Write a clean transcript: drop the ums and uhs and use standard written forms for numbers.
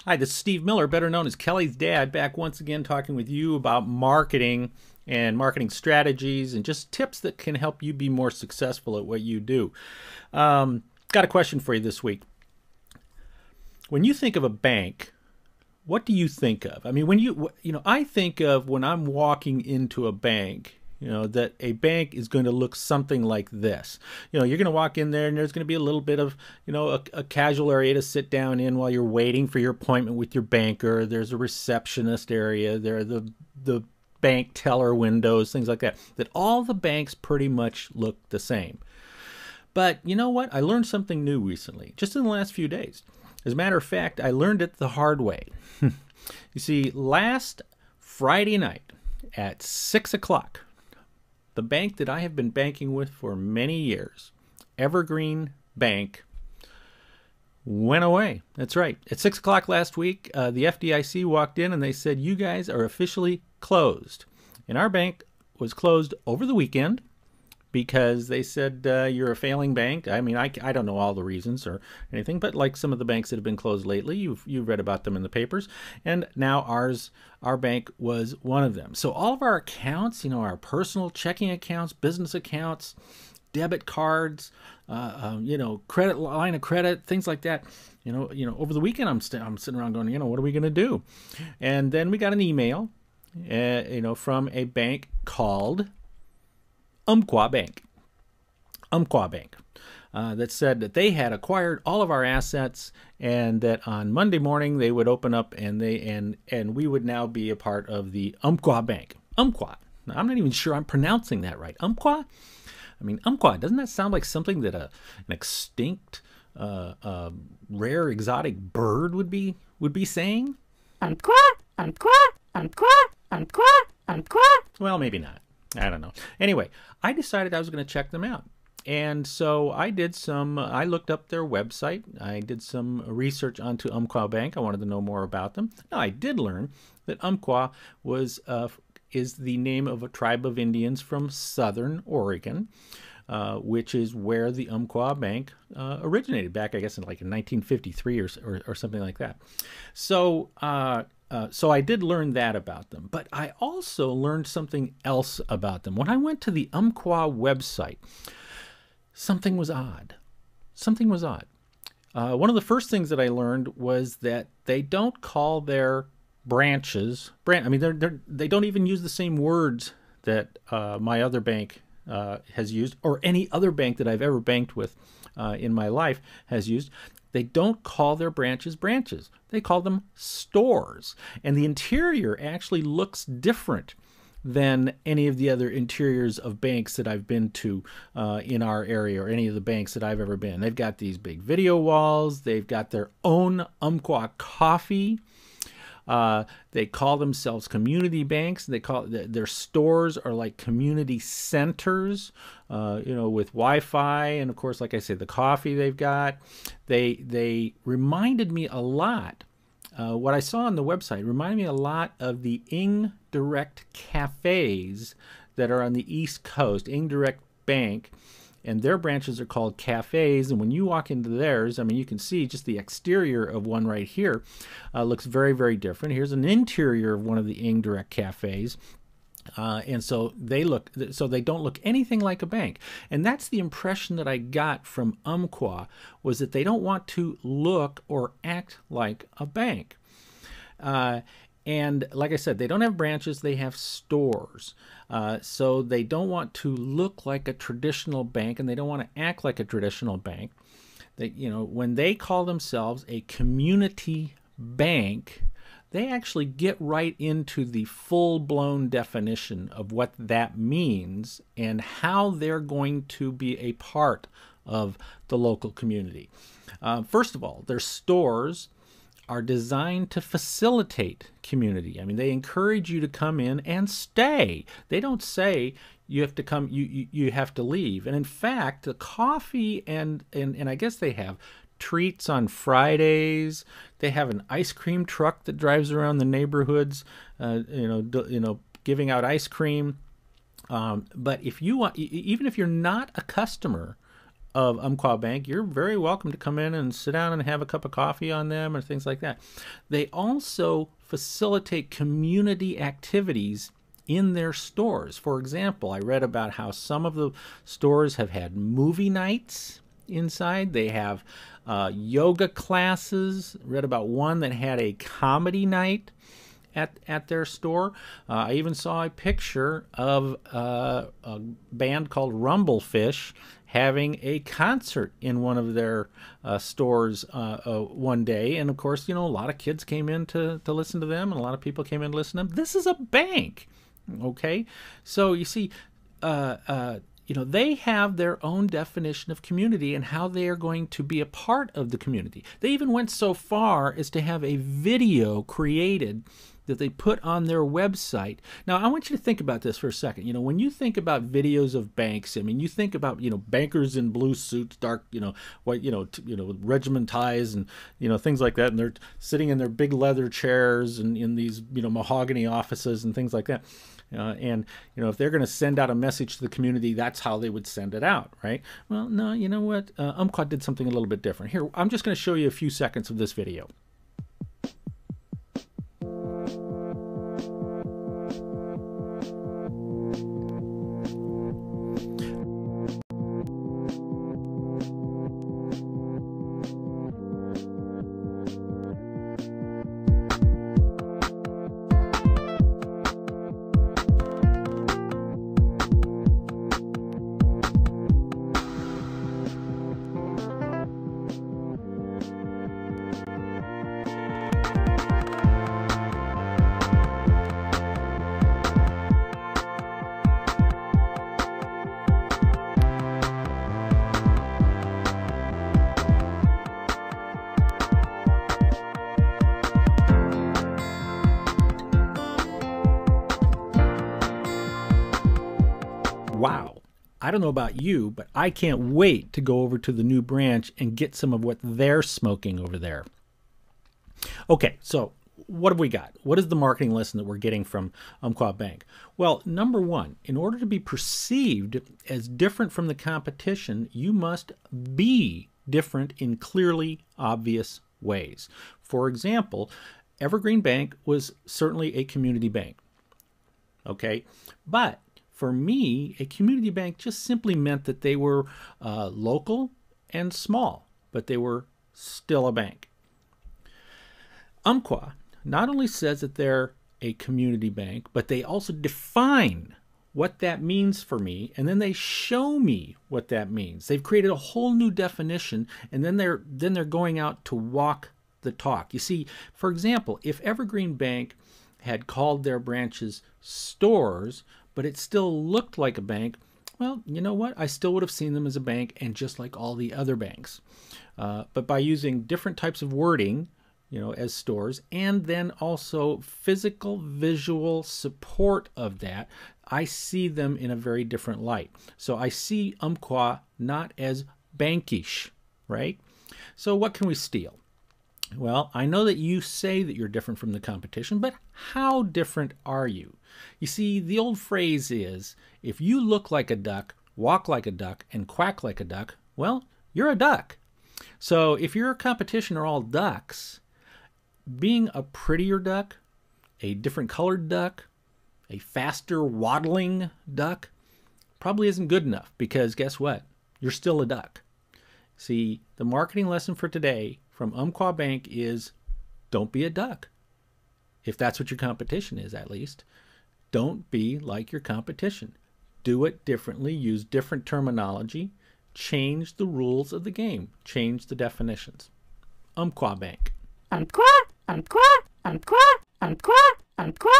Hi, this is Steve Miller, better known as Kelly's dad, back once again talking with you about marketing and marketing strategies and just tips that can help you be more successful at what you do. Got a question for you this week. When you think of a bank, what do you think of? I mean, I think of when I'm walking into a bank, that a bank is going to look something like this. You're going to walk in there and there's going to be a little bit of, a casual area to sit down in while you're waiting for your appointment with your banker. There's a receptionist area. There are the bank teller windows, things like that. That all the banks pretty much look the same. But you know what? I learned something new recently, just in the last few days. As a matter of fact, I learned it the hard way. You see, last Friday night at 6 o'clock, the bank that I have been banking with for many years, Evergreen Bank, went away. That's right. At 6 o'clock last week, the FDIC walked in and they said, you guys are officially closed. And our bank was closed over the weekend because they said you're a failing bank. I mean, I don't know all the reasons or anything, but like some of the banks that have been closed lately, you've read about them in the papers. And now our bank was one of them. So all of our accounts, our personal checking accounts, business accounts, debit cards, credit line of credit, things like that. Over the weekend, I'm sitting around going, what are we going to do? And then we got an email, from a bank called Umpqua Bank. Umpqua Bank. That said that they had acquired all of our assets and that on Monday morning they would open up and we would now be a part of the Umpqua Bank. Umpqua. Now, I'm not even sure I'm pronouncing that right. Umpqua? I mean, Umpqua, doesn't that sound like something that an extinct, rare, exotic bird would be saying? Umpqua, umpqua, umpqua, umpqua, umpqua. Well, maybe not. I don't know. Anyway, I decided I was going to check them out. And so I looked up their website. I did some research onto Umpqua Bank. I wanted to know more about them. Now, I did learn that Umpqua is the name of a tribe of Indians from southern Oregon, which is where the Umpqua Bank originated back, I guess, in 1953 or something like that. So I did learn that about them, but I also learned something else about them. When I went to the Umpqua website, something was odd. Something was odd. One of the first things that I learned was that they don't call their branches they don't even use the same words that my other bank has used, or any other bank that I've ever banked with in my life has used. They don't call their branches branches. They call them stores. And the interior actually looks different than any of the other interiors of banks that I've been to in our area, or any of the banks that I've ever been. They've got these big video walls. They've got their own Umpqua coffee. They call themselves community banks. They call their stores are like community centers, with Wi-Fi, and of course, like I said, the coffee they've got. They reminded me a lot. What I saw on the website reminded me a lot of the Ing Direct cafes that are on the East Coast. Ing Direct Bank. And their branches are called cafes. And when you walk into theirs, I mean, you can see just the exterior of one right here looks very, very different. Here's an interior of one of the Ing Direct cafes. And so they don't look anything like a bank. And that's the impression that I got from Umpqua, was that they don't want to look or act like a bank. And like I said, they don't have branches, they have stores. So they don't want to look like a traditional bank, and they don't want to act like a traditional bank. When they call themselves a community bank, they actually get right into the full-blown definition of what that means and how they're going to be a part of the local community. First of all, their stores are designed to facilitate community. I mean, they encourage you to come in and stay. They don't say you have to come, you have to leave. And in fact, the coffee and I guess they have treats on Fridays. They have an ice cream truck that drives around the neighborhoods, giving out ice cream. But if you want, even if you're not a customer of Umpqua Bank, you're very welcome to come in and sit down and have a cup of coffee on them or things like that. They also facilitate community activities in their stores. For example, I read about how some of the stores have had movie nights inside. They have yoga classes. Read about one that had a comedy night at their store. I even saw a picture of a band called Rumblefish having a concert in one of their stores one day. And of course, you know, a lot of kids came in to listen to them, and a lot of people came in to listen to them. This is a bank, okay? So you see, you know, they have their own definition of community and how they are going to be a part of the community. They even went so far as to have a video created that they put on their website. Now, I want you to think about this for a second. You know, when you think about videos of banks, I mean, you think about, you know, bankers in blue suits, dark, you know, white, regiment ties and, you know, things like that. And they're sitting in their big leather chairs and in these, you know, mahogany offices and things like that. And, you know, if they're going to send out a message to the community, that's how they would send it out, right? Well, no, you know what? Umpqua did something a little bit different. Here, I'm just going to show you a few seconds of this video. Wow. I don't know about you, but I can't wait to go over to the new branch and get some of what they're smoking over there. Okay, so what have we got? What is the marketing lesson that we're getting from Umpqua Bank? Well, number one, in order to be perceived as different from the competition, you must be different in clearly obvious ways. For example, Evergreen Bank was certainly a community bank. Okay, but for me, a community bank just simply meant that they were local and small, but they were still a bank. Umpqua not only says that they're a community bank, but they also define what that means for me, and then they show me what that means. They've created a whole new definition, and then they're going out to walk the talk. You see, for example, if Evergreen Bank had called their branches stores, but it still looked like a bank, well, you know what? I still would have seen them as a bank and just like all the other banks. But by using different types of wording, you know, as stores, and then also physical visual support of that, I see them in a very different light. So I see Umpqua not as bankish, right? So what can we steal? Well, I know that you say that you're different from the competition, but how different are you? You see, the old phrase is, if you look like a duck, walk like a duck, and quack like a duck, well, you're a duck. So if your competition are all ducks, being a prettier duck, a different colored duck, a faster waddling duck, probably isn't good enough, because guess what? You're still a duck. See, the marketing lesson for today from Umpqua Bank is, don't be a duck. If that's what your competition is, at least. Don't be like your competition. Do it differently. Use different terminology. Change the rules of the game. Change the definitions. Umpqua Bank. Umpqua, Umpqua, Umpqua, Umpqua, Umpqua.